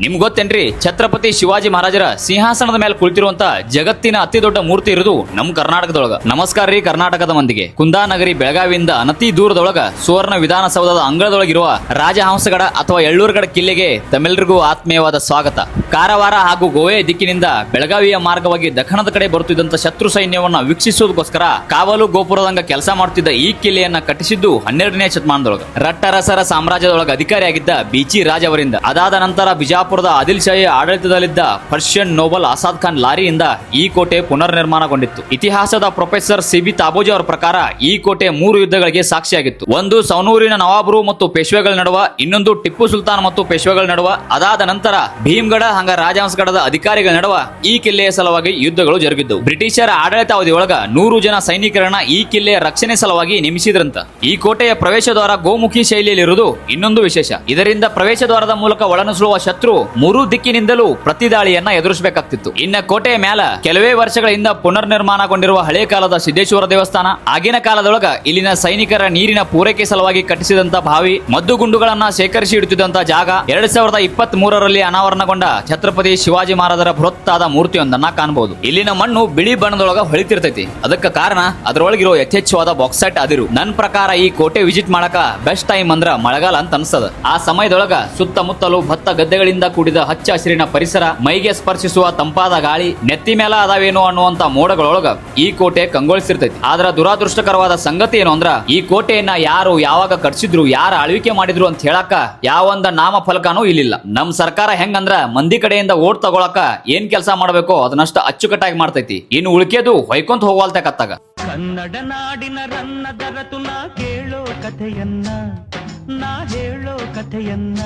ನಿಮ್ಗೆ ಗೊತ್ತೇನ್ರಿ, ಛತ್ರಪತಿ ಶಿವಾಜಿ ಮಹಾರಾಜರ ಸಿಂಹಾಸನದ ಮೇಲೆ ಕುಳಿತಿರುವಂತ ಜಗತ್ತಿನ ಅತಿ ದೊಡ್ಡ ಮೂರ್ತಿ ಇರುವುದು ನಮ್ ಕರ್ನಾಟಕದೊಳಗ. ನಮಸ್ಕಾರ ರೀ ಕರ್ನಾಟಕದ ಮಂದಿಗೆ. ಕುಂದಾನಗರಿ ಬೆಳಗಾವಿಯಿಂದ ಅನತಿ ದೂರದೊಳಗ ಸುವರ್ಣ ವಿಧಾನಸೌಧದ ಅಂಗಳದೊಳಗಿರುವ ರಾಜಹಂಸಗಡ ಅಥವಾ ಎಳ್ಳೂರುಗಡ ಕಿಲ್ಲೆಗೆ ತಮ್ಮೆಲ್ಲರಿಗೂ ಆತ್ಮೀಯವಾದ ಸ್ವಾಗತ. ಕಾರವಾರ ಹಾಗೂ ಗೋವೆ ದಿಕ್ಕಿನಿಂದ ಬೆಳಗಾವಿಯ ಮಾರ್ಗವಾಗಿ ದಕ್ಷಿಣದ ಕಡೆ ಬರುತ್ತಿದ್ದಂತ ಶತ್ರು ಸೈನ್ಯವನ್ನ ವೀಕ್ಷಿಸುವುದಕ್ಕೋಸ್ಕರ ಕಾವಲು ಗೋಪುರದಂಗ ಕೆಲಸ ಮಾಡುತ್ತಿದ್ದ ಈ ಕಿಲ್ಲೆಯನ್ನ ಕಟ್ಟಿಸಿದ್ದು 12ನೇ ಶತಮಾನದೊಳಗ ರಟ್ಟರಸರ ಸಾಮ್ರಾಜ್ಯದೊಳಗ ಅಧಿಕಾರಿಯಾಗಿದ್ದ ಬಿಚಿ ರಾಜ್ ಅವರಿಂದ. ಅದಾದ ನಂತರ ಬಿಜಾಪುರದ ಆದಿಲ್ ಶಾಹಿ ಆಡಳಿತದಲ್ಲಿದ್ದ ಪರ್ಷಿಯನ್ ನೋಬಲ್ ಆಸಾದ್ ಖಾನ್ ಲಾರಿಯಿಂದ ಈ ಕೋಟೆ ಪುನರ್ ನಿರ್ಮಾಣಗೊಂಡಿತ್ತು. ಇತಿಹಾಸದ ಪ್ರೊಫೆಸರ್ ಸಿಬಿ ತಾಬೋಜಿ ಅವರ ಪ್ರಕಾರ ಈ ಕೋಟೆ 3 ಯುದ್ಧಗಳಿಗೆ ಸಾಕ್ಷಿಯಾಗಿತ್ತು. ಒಂದು ಸೌನೂರಿನ ನವಾಬರು ಮತ್ತು ಪೇಶ್ವೆಗಳ ನಡುವ, ಇನ್ನೊಂದು ಟಿಪ್ಪು ಸುಲ್ತಾನ್ ಮತ್ತು ಪೇಶ್ವೆಗಳ ನಡುವ, ಅದಾದ ನಂತರ ಭೀಮ್ಗಢ ಹಂಗ ರಾಜಹಂಸಗಡದ ಅಧಿಕಾರಿಗಳ ನಡುವ ಈ ಕಿಲ್ಲೆಯ ಸಲುವಾಗಿ ಯುದ್ಧಗಳು ಜರುಗಿದ್ದವು. ಬ್ರಿಟಿಷರ ಆಡಳಿತಾವಧಿಯೊಳಗ 100 ಜನ ಸೈನಿಕರನ್ನ ಈ ಕಿಲ್ಲೆಯ ರಕ್ಷಣೆ ಸಲುವಾಗಿ ನೇಮಿಸಿದ್ರಂತ. ಈ ಕೋಟೆಯ ಪ್ರವೇಶ ದ್ವಾರ ಗೋಮುಖಿ ಶೈಲಿಯಲ್ಲಿರುವುದು ಇನ್ನೊಂದು ವಿಶೇಷ. ಇದರಿಂದ ಪ್ರವೇಶ ದ್ವಾರದ ಮೂಲಕ ಒಳನುಸುಳುವ ಶತ್ರು 3 ದಿಕ್ಕಿನಿಂದಲೂ ಪ್ರತಿದಾಳಿಯನ್ನ ಎದುರಿಸಬೇಕಾಗ್ತಿತ್ತು. ಇನ್ನ ಕೋಟೆಯ ಮ್ಯಾಲ ಕೆಲವೇ ವರ್ಷಗಳ ಹಿಂದ ಪುನರ್ ನಿರ್ಮಾಣಗೊಂಡಿರುವ ಹಳೆ ಕಾಲದ ಸಿದ್ದೇಶ್ವರ ದೇವಸ್ಥಾನ, ಆಗಿನ ಕಾಲದೊಳಗ ಇಲ್ಲಿನ ಸೈನಿಕರ ನೀರಿನ ಪೂರೈಕೆ ಸಲುವಾಗಿ ಕಟ್ಟಿಸಿದಂತ ಬಾವಿ, ಮದ್ದುಗುಂಡುಗಳನ್ನ ಶೇಖರಿಸಿ ಇಡುತ್ತಿದ್ದಂತ ಜಾಗ, 2023ರಲ್ಲಿ ಅನಾವರಣಗೊಂಡ ಛತ್ರಪತಿ ಶಿವಾಜಿ ಮಹಾರಾಜರ ಬೃಹತ್ತಾದ ಮೂರ್ತಿಯೊಂದನ್ನ ಕಾಣಬಹುದು. ಇಲ್ಲಿನ ಮಣ್ಣು ಬಿಳಿ ಬಣ್ಣದೊಳಗ ಹೊಳಿತಿರ್ತೈತಿ. ಅದಕ್ಕೆ ಕಾರಣ ಅದರೊಳಗಿರೋ ಯಥೇಚ್ಛವಾದ ಬಾಕ್ಸೈಟ್ ಅದಿರು. ನನ್ನ ಪ್ರಕಾರ ಈ ಕೋಟೆ ವಿಸಿಟ್ ಮಾಡಕ ಬೆಸ್ಟ್ ಟೈಮ್ ಅಂದ್ರ ಮಳೆಗಾಲ ಅಂತ ಅನ್ಸದ. ಆ ಸಮಯದೊಳಗ ಸುತ್ತಮುತ್ತಲು ಭತ್ತ ಗದ್ದೆಗಳಿಂದ ಕೂಡಿದ ಹಚ್ಚ ಹಸಿರಿನ ಪರಿಸರ, ಮೈಗೆ ಸ್ಪರ್ಶಿಸುವ ತಂಪಾದ ಗಾಳಿ, ನೆತ್ತಿ ಮೇಲ ಅದಾವೇನೋ ಅನ್ನುವಂತ ಮೋಡಗಳೊಳಗ ಈ ಕೋಟೆ ಕಂಗೊಳಿಸಿರ್ತೈತಿ. ಆದ್ರ ದುರಾದೃಷ್ಟಕರವಾದ ಸಂಗತಿ ಏನು ಅಂದ್ರ, ಈ ಕೋಟೆಯನ್ನ ಯಾರು ಯಾವಾಗ ಕಟ್ಸಿದ್ರು, ಯಾರ ಆಳ್ವಿಕೆ ಮಾಡಿದ್ರು ಅಂತ ಹೇಳಕ ಯಾವೊಂದ ನಾಮ ಫಲಕನೂ ಇಲ್ಲಿಲ್ಲ. ನಮ್ ಸರ್ಕಾರ ಹೆಂಗಂದ್ರ ಮಂದಿ ಕಡೆಯಿಂದ ಓಟ್ ತಗೊಳಕ ಏನ್ ಕೆಲಸ ಮಾಡಬೇಕೋ ಅದನ್ನಷ್ಟ ಅಚ್ಚುಕಟ್ಟಾಗಿ ಮಾಡ್ತೈತಿ. ಇನ್ನು ಉಳ್ಕೆದು ಹೊಯ್ಕೊಂತ ಹೋಗಲ್ತ ಕತ್ತಾಗ. ಕನ್ನಡ ನಾಡಿನ ರನ್ನ ದರತು ನಾ ಕೇಳೋ ಕಥೆಯನ್ನ, ನಾ ಹೇಳೋ ಕಥೆಯನ್ನ.